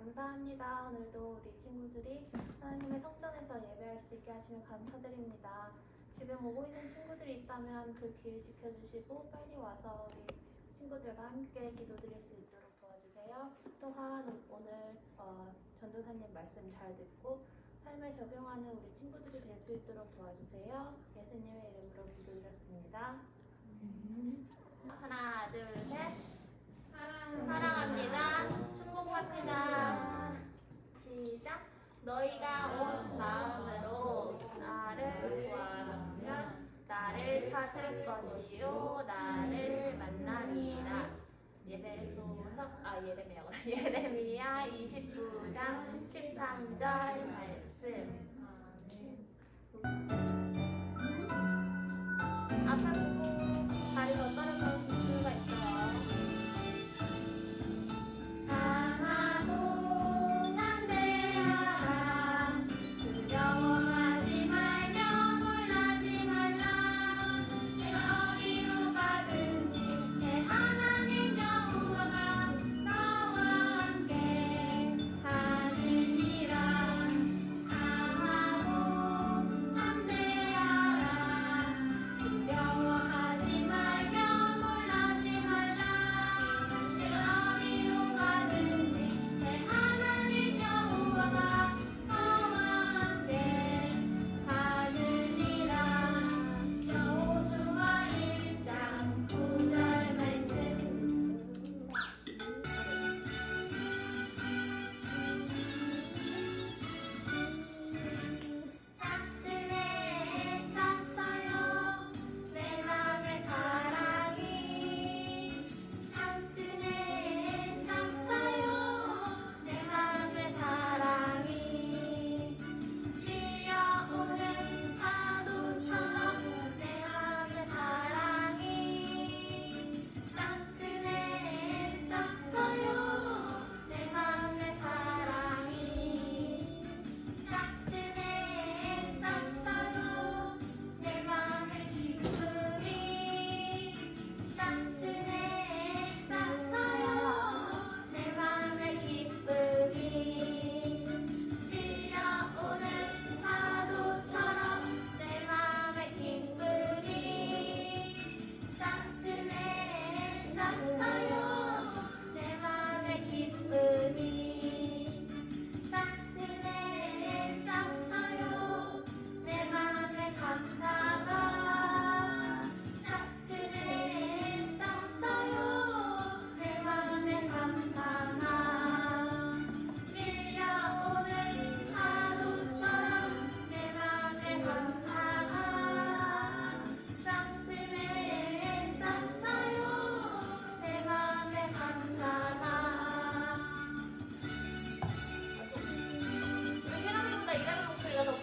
감사합니다. 오늘도 우리 친구들이 하나님의 성전에서 예배할 수 있게 하시면 감사드립니다. 지금 오고 있는 친구들이 있다면 그 길 지켜주시고 빨리 와서 우리 친구들과 함께 기도드릴 수 있도록 도와주세요. 또한 오늘 전도사님 말씀 잘 듣고 삶에 적용하는 우리 친구들이 될 수 있도록 도와주세요. 예수님의 이름으로 기도드렸습니다. 하나, 둘, 셋. 사랑합니다. 축복합니다. 시작. 너희가 온 마음으로 나를 구하면 나를 찾을 것이요 나를 만나리라. 예레미야 29장 13절 말씀. 앞에 보고 다리가 떨어져 있을 수가 있어요.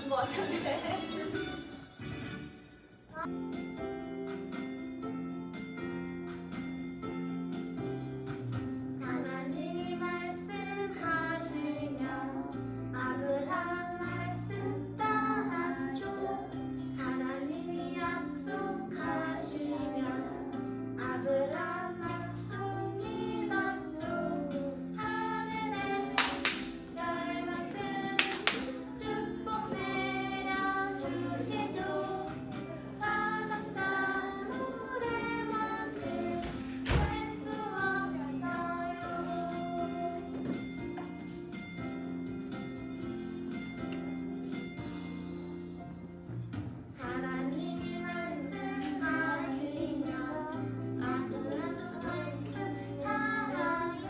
것 같은데. 하나님이 말씀하시면 아브라함 말씀 따랐죠. 하나님이 약속하시면 아브라함 약속 믿었죠. 하늘에 별만큼 축복 내려주시죠. 바닷가 모래만큼 셀 수 없어요. 하나님이 말씀하시면 나도 말씀 따라요.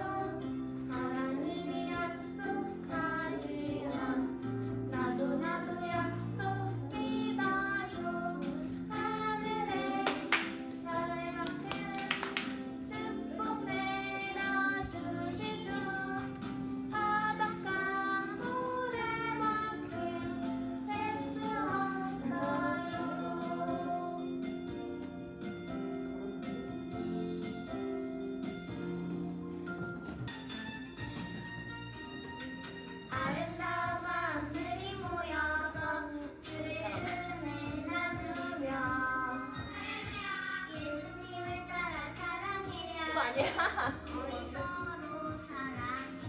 하나님이 약속하시면 나도 약속 믿어요. 하늘에 별만큼 축복 내려주시죠. 바닷가 모래만큼 셀 수 없어요. 아름다운 마음들이 모여서 주의 은혜 나누며 예수님을 따라 사랑해야 그거 아니야? 우리 서로 사랑해.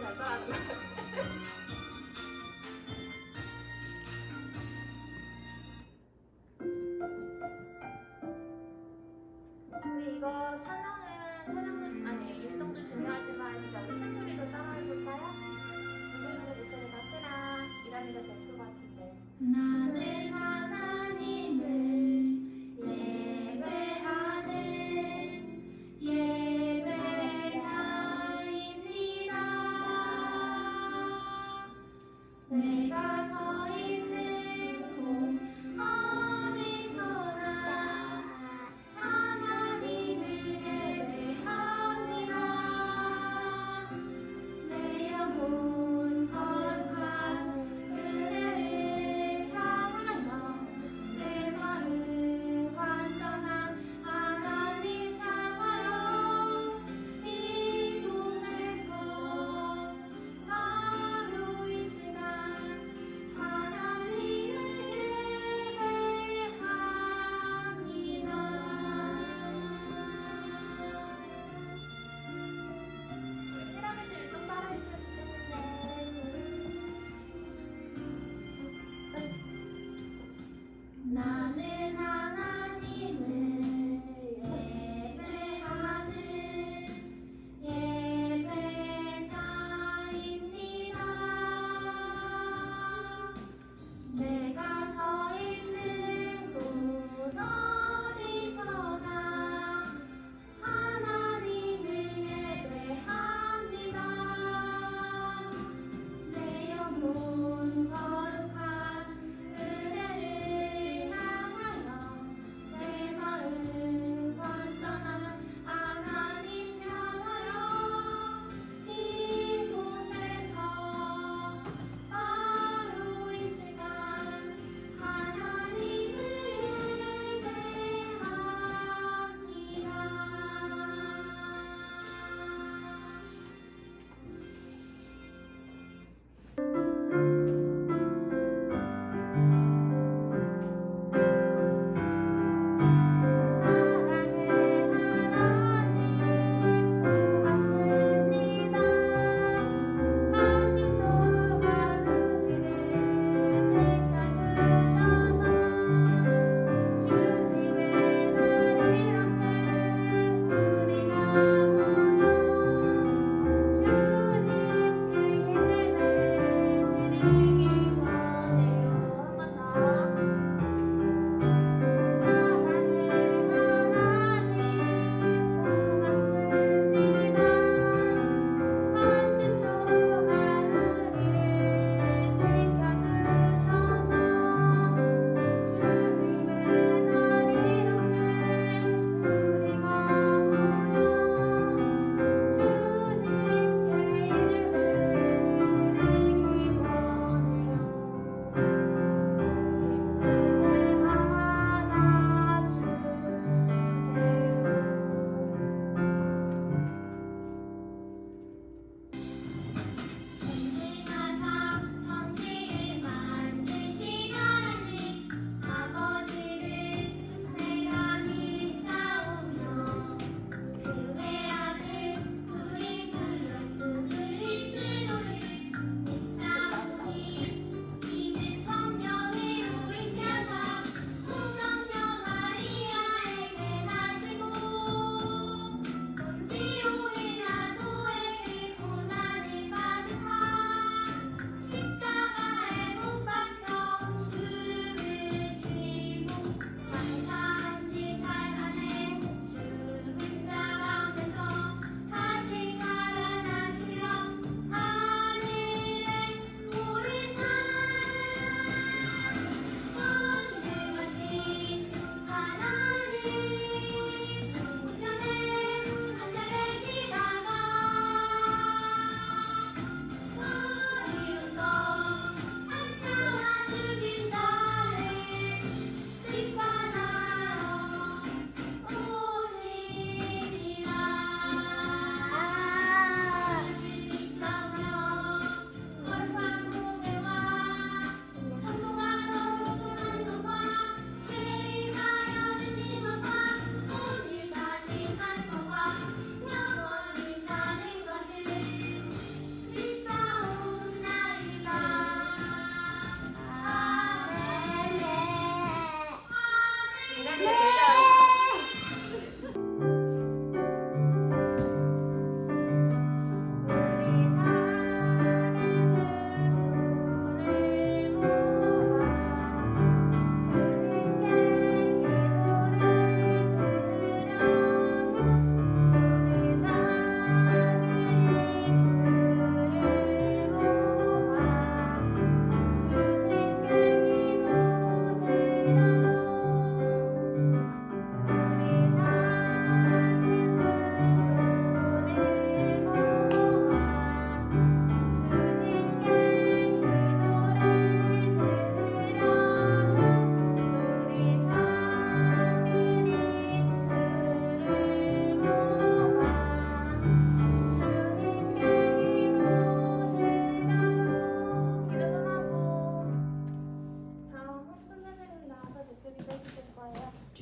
잘 따라하는 것 같아. 우리 이거 촬영은 아니 일정도 중요하지만 진짜 웃는 소리도 따라해볼까요? 누구누구 목소리가 크라 이란이가 제일 클 것 같은데. 나는 하나님을 예배하는 예배자입니다.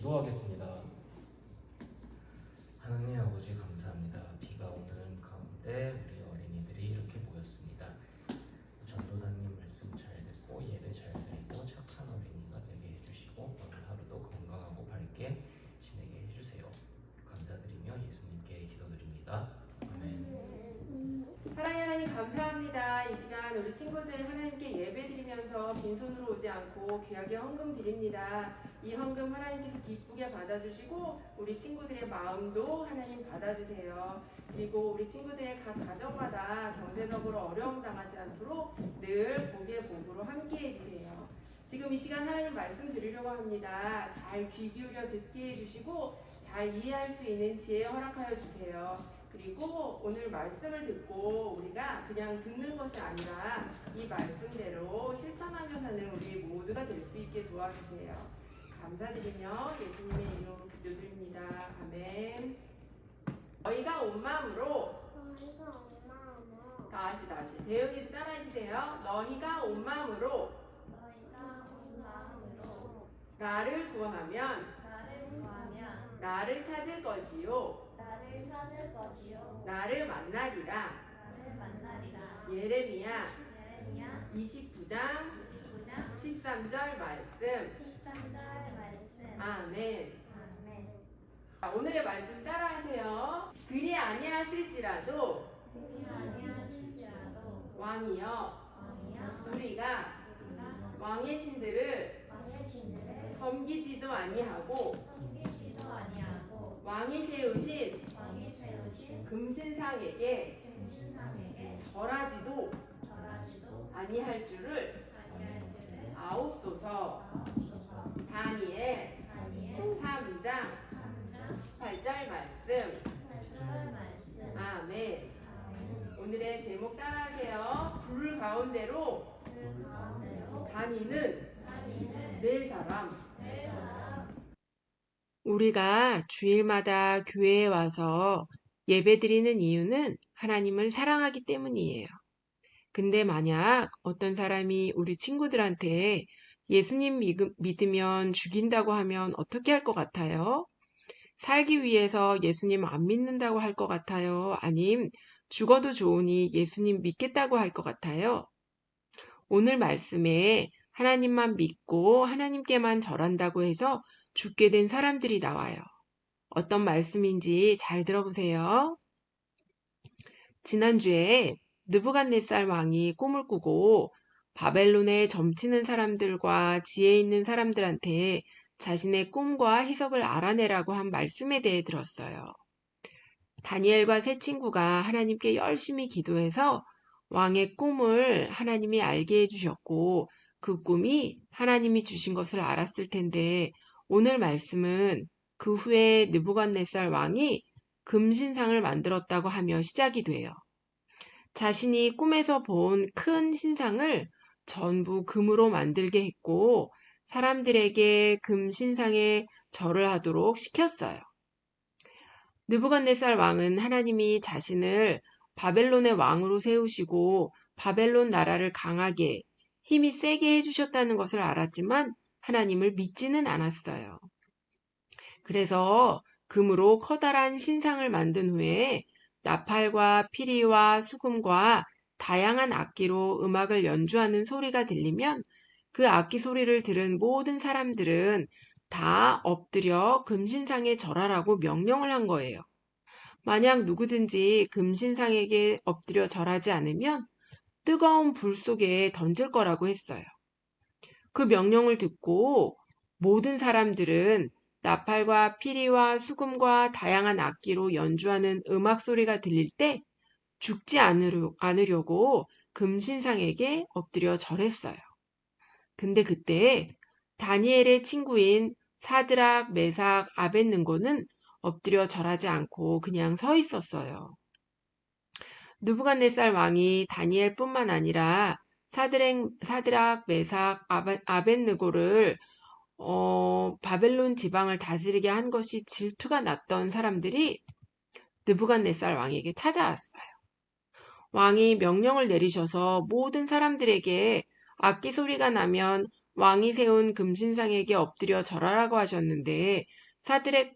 기도하겠습니다. 하나님 아버지 감사합니다. 비가 오는 가운데 우리 어린이들이 이렇게 모였습니다. 전도사님 말씀 잘 듣고 예배 잘 드리고 착한 어린이가 되게 해주시고 오늘 하루도 건강하고 밝게 지내게 해주세요. 감사드리며 예수님께 기도드립니다. 아멘. 사랑의 하나님 감사합니다. 이 시간 우리 친구들 하나님께 예배드리면서 빈손으로 오지 않고 귀하게 헌금 드립니다. 이 헌금 하나님께서 기쁘게 받아주시고 우리 친구들의 마음도 하나님 받아주세요. 그리고 우리 친구들의 각 가정마다 경제적으로 어려움 당하지 않도록 늘 복의 복으로 함께 해주세요. 지금 이 시간 하나님 말씀 드리려고 합니다. 잘 귀 기울여 듣게 해주시고 잘 이해할 수 있는 지혜 허락하여 주세요. 그리고 오늘 말씀을 듣고 우리가 그냥 듣는 것이 아니라 이 말씀대로 실천하며 사는 우리 모두가 될 수 있게 도와주세요. 감사드리며 예수님의 이름으로 기도드립니다. 아멘. 너희가 온 마음으로 다시 대응이도 따라해주세요. 너희가 온 마음으로 나를 구원하면 나를 찾을 것이요 나를 만나리라. 예레미야 29장 13절 말씀. 아멘. 자, 오늘의 말씀 따라하세요. 그리 아니하실지라도 왕이여 우리가 왕의 신들을 섬기지도 아니하고 왕이 세우신 금신상에게 절하지도 아니할 줄을 아옵소서. 다니엘 3장 18절 말씀. 아멘. 오늘의 제목 따라하세요. 불 가운데로 다니는 네 사람. 우리가 주일마다 교회에 와서 예배드리는 이유는 하나님을 사랑하기 때문이에요. 근데 만약 어떤 사람이 우리 친구들한테 예수님 믿으면 죽인다고 하면 어떻게 할 것 같아요? 살기 위해서 예수님 안 믿는다고 할 것 같아요? 아님 죽어도 좋으니 예수님 믿겠다고 할 것 같아요? 오늘 말씀에 하나님만 믿고 하나님께만 절한다고 해서 죽게 된 사람들이 나와요. 어떤 말씀인지 잘 들어보세요. 지난주에 느부갓네살 왕이 꿈을 꾸고 바벨론에 점치는 사람들과 지혜 있는 사람들한테 자신의 꿈과 해석을 알아내라고 한 말씀에 대해 들었어요. 다니엘과 세 친구가 하나님께 열심히 기도해서 왕의 꿈을 하나님이 알게 해주셨고 그 꿈이 하나님이 주신 것을 알았을 텐데 오늘 말씀은 그 후에 느부갓네살 왕이 금신상을 만들었다고 하며 시작이 돼요. 자신이 꿈에서 본 큰 신상을 전부 금으로 만들게 했고 사람들에게 금신상에 절을 하도록 시켰어요. 느부갓네살 왕은 하나님이 자신을 바벨론의 왕으로 세우시고 바벨론 나라를 강하게 힘이 세게 해주셨다는 것을 알았지만 하나님을 믿지는 않았어요. 그래서 금으로 커다란 신상을 만든 후에 나팔과 피리와 수금과 다양한 악기로 음악을 연주하는 소리가 들리면 그 악기 소리를 들은 모든 사람들은 다 엎드려 금신상에 절하라고 명령을 한 거예요. 만약 누구든지 금신상에게 엎드려 절하지 않으면 뜨거운 불 속에 던질 거라고 했어요. 그 명령을 듣고 모든 사람들은 나팔과 피리와 수금과 다양한 악기로 연주하는 음악 소리가 들릴 때 죽지 않으려고 금신상에게 엎드려 절했어요. 근데 그때 다니엘의 친구인 사드락, 메삭, 아벳느고는 엎드려 절하지 않고 그냥 서 있었어요. 느부갓네살 왕이 다니엘뿐만 아니라 사드락, 메삭, 아벳느고를 바벨론 지방을 다스리게 한 것이 질투가 났던 사람들이 느부갓네살 왕에게 찾아왔어요. 왕이 명령을 내리셔서 모든 사람들에게 악기 소리가 나면 왕이 세운 금신상에게 엎드려 절하라고 하셨는데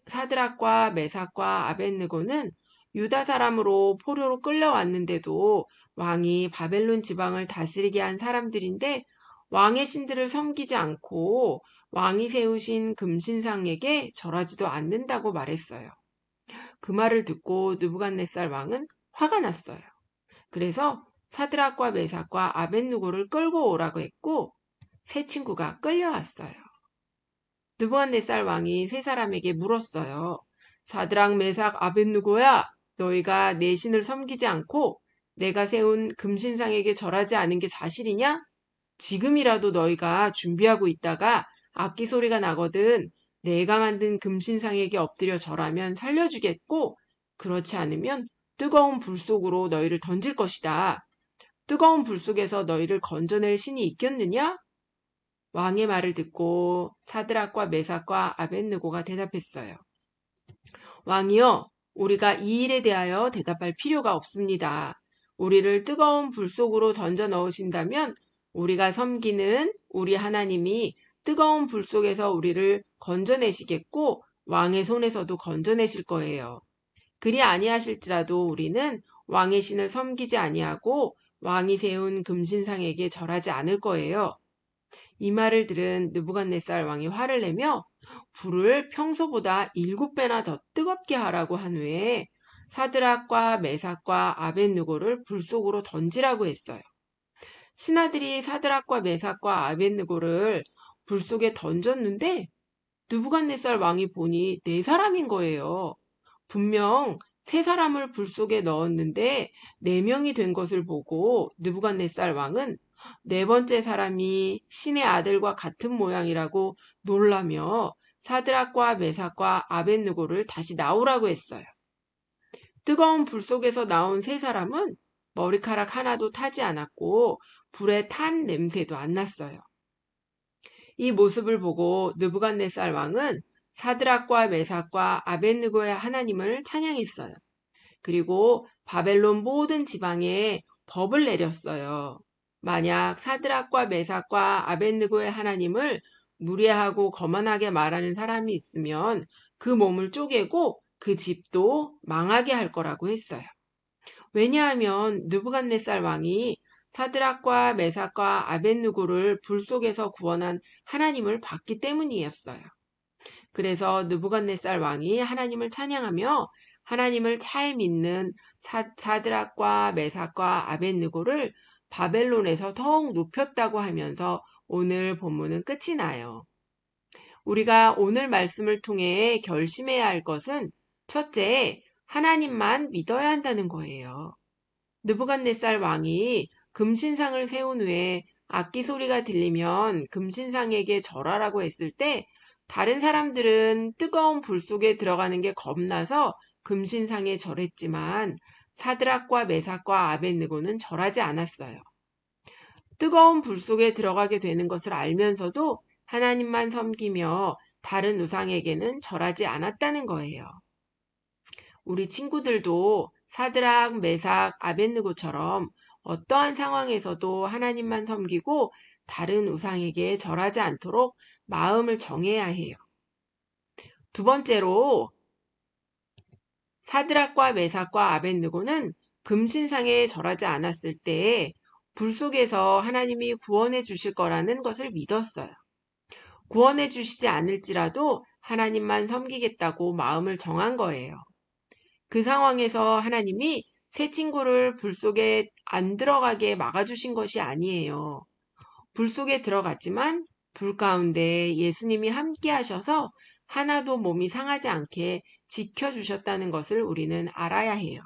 사드락과 메삭과 아벳느고는 유다 사람으로 포로로 끌려왔는데도 왕이 바벨론 지방을 다스리게 한 사람들인데 왕의 신들을 섬기지 않고 왕이 세우신 금신상에게 절하지도 않는다고 말했어요. 그 말을 듣고 느부갓네살 왕은 화가 났어요. 그래서 사드락과 메삭과 아벳느고를 끌고 오라고 했고 세 친구가 끌려왔어요. 느부갓네살 왕이 세 사람에게 물었어요. 사드락, 메삭, 아벳느고야, 너희가 내 신을 섬기지 않고 내가 세운 금신상에게 절하지 않은 게 사실이냐? 지금이라도 너희가 준비하고 있다가 악기 소리가 나거든 내가 만든 금신상에게 엎드려 절하면 살려주겠고 그렇지 않으면 뜨거운 불 속으로 너희를 던질 것이다. 뜨거운 불 속에서 너희를 건져낼 신이 있겠느냐? 왕의 말을 듣고 사드락과 메삭과 아벳느고가 대답했어요. 왕이여, 우리가 이 일에 대하여 대답할 필요가 없습니다. 우리를 뜨거운 불 속으로 던져 넣으신다면 우리가 섬기는 우리 하나님이 뜨거운 불 속에서 우리를 건져내시겠고 왕의 손에서도 건져내실 거예요. 그리 아니하실지라도 우리는 왕의 신을 섬기지 아니하고 왕이 세운 금신상에게 절하지 않을 거예요. 이 말을 들은 느부갓네살 왕이 화를 내며 불을 평소보다 7배나 더 뜨겁게 하라고 한 후에 사드락과 메삭과 아벳느고를 불 속으로 던지라고 했어요. 신하들이 사드락과 메삭과 아벳느고를 불 속에 던졌는데 느부갓네살 왕이 보니 4사람인 거예요. 분명 3사람을 불 속에 넣었는데 4명이 된 것을 보고 느부갓네살 왕은 4번째 사람이 신의 아들과 같은 모양이라고 놀라며 사드락과 메삭과 아벳느고를 다시 나오라고 했어요. 뜨거운 불 속에서 나온 3사람은 머리카락 하나도 타지 않았고 불에 탄 냄새도 안 났어요. 이 모습을 보고 느부갓네살 왕은 사드락과 메삭과 아벳느고의 하나님을 찬양했어요. 그리고 바벨론 모든 지방에 법을 내렸어요. 만약 사드락과 메삭과 아벳느고의 하나님을 무례하고 거만하게 말하는 사람이 있으면 그 몸을 쪼개고 그 집도 망하게 할 거라고 했어요. 왜냐하면 느부갓네살 왕이 사드락과 메삭과 아벳느고를 불 속에서 구원한 하나님을 봤기 때문이었어요. 그래서 느부갓네살 왕이 하나님을 찬양하며 하나님을 잘 믿는 사드락과 메삭과 아벳느고를 바벨론에서 더욱 높였다고 하면서 오늘 본문은 끝이 나요. 우리가 오늘 말씀을 통해 결심해야 할 것은 첫째, 하나님만 믿어야 한다는 거예요. 느부갓네살 왕이 금신상을 세운 후에 악기 소리가 들리면 금신상에게 절하라고 했을 때 다른 사람들은 뜨거운 불 속에 들어가는 게 겁나서 금신상에 절했지만 사드락과 메삭과 아벳느고는 절하지 않았어요. 뜨거운 불 속에 들어가게 되는 것을 알면서도 하나님만 섬기며 다른 우상에게는 절하지 않았다는 거예요. 우리 친구들도 사드락, 메삭, 아벳느고처럼 어떠한 상황에서도 하나님만 섬기고 다른 우상에게 절하지 않도록 마음을 정해야 해요. 두 번째로 사드락과 메삭과 아벳느고는 금신상에 절하지 않았을 때 불 속에서 하나님이 구원해 주실 거라는 것을 믿었어요. 구원해 주시지 않을지라도 하나님만 섬기겠다고 마음을 정한 거예요. 그 상황에서 하나님이 세 친구를 불 속에 안 들어가게 막아주신 것이 아니에요. 불 속에 들어갔지만 불 가운데 예수님이 함께 하셔서 하나도 몸이 상하지 않게 지켜주셨다는 것을 우리는 알아야 해요.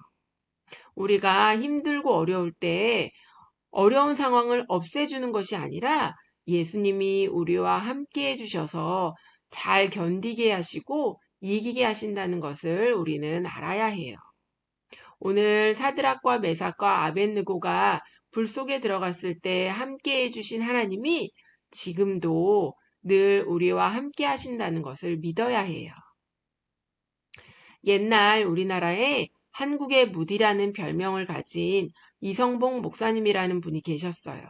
우리가 힘들고 어려울 때 어려운 상황을 없애주는 것이 아니라 예수님이 우리와 함께 해주셔서 잘 견디게 하시고 이기게 하신다는 것을 우리는 알아야 해요. 오늘 사드락과 메삭과 아벳느고가 불 속에 들어갔을 때 함께 해주신 하나님이 지금도 늘 우리와 함께 하신다는 것을 믿어야 해요. 옛날 우리나라에 한국의 무디라는 별명을 가진 이성봉 목사님이라는 분이 계셨어요.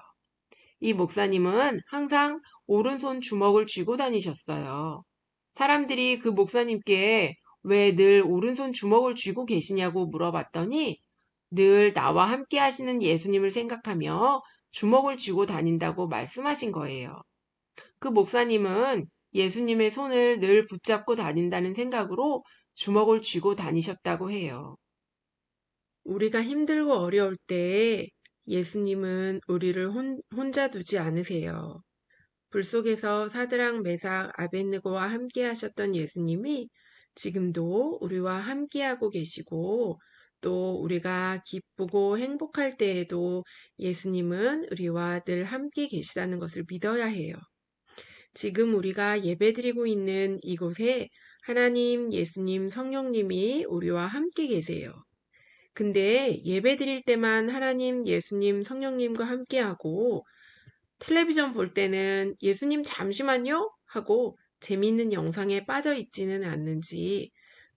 이 목사님은 항상 오른손 주먹을 쥐고 다니셨어요. 사람들이 그 목사님께 왜 늘 오른손 주먹을 쥐고 계시냐고 물어봤더니 늘 나와 함께 하시는 예수님을 생각하며 주먹을 쥐고 다닌다고 말씀하신 거예요. 그 목사님은 예수님의 손을 늘 붙잡고 다닌다는 생각으로 주먹을 쥐고 다니셨다고 해요. 우리가 힘들고 어려울 때 예수님은 우리를 혼자 두지 않으세요. 불 속에서 사드락, 메삭, 아벳느고와 함께 하셨던 예수님이 지금도 우리와 함께하고 계시고 또 우리가 기쁘고 행복할 때에도 예수님은 우리와 늘 함께 계시다는 것을 믿어야 해요. 지금 우리가 예배드리고 있는 이곳에 하나님, 예수님, 성령님이 우리와 함께 계세요. 근데 예배드릴 때만 하나님, 예수님, 성령님과 함께하고 텔레비전 볼 때는 예수님 잠시만요 하고 재미있는 영상에 빠져 있지는 않는지,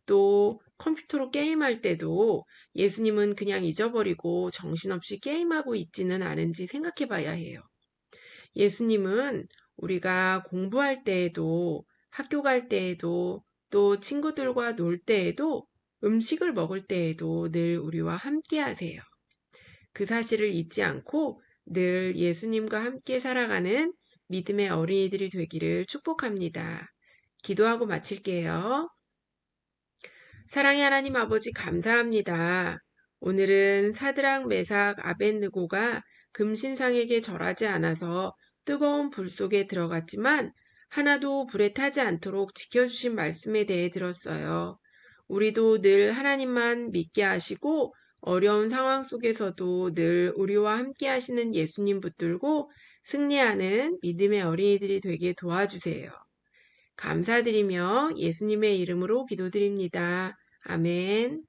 또 컴퓨터로 게임할 때도 예수님은 그냥 잊어버리고 정신없이 게임하고 있지는 않은지 생각해 봐야 해요. 예수님은 우리가 공부할 때에도, 학교 갈 때에도, 또 친구들과 놀 때에도, 음식을 먹을 때에도 늘 우리와 함께 하세요. 그 사실을 잊지 않고 늘 예수님과 함께 살아가는 믿음의 어린이들이 되기를 축복합니다. 기도하고 마칠게요. 사랑의 하나님 아버지 감사합니다. 오늘은 사드락, 메삭, 아벳느고가 금신상에게 절하지 않아서 뜨거운 불 속에 들어갔지만 하나도 불에 타지 않도록 지켜주신 말씀에 대해 들었어요. 우리도 늘 하나님만 믿게 하시고 어려운 상황 속에서도 늘 우리와 함께 하시는 예수님 붙들고 승리하는 믿음의 어린이들이 되게 도와주세요. 감사드리며 예수님의 이름으로 기도드립니다. 아멘.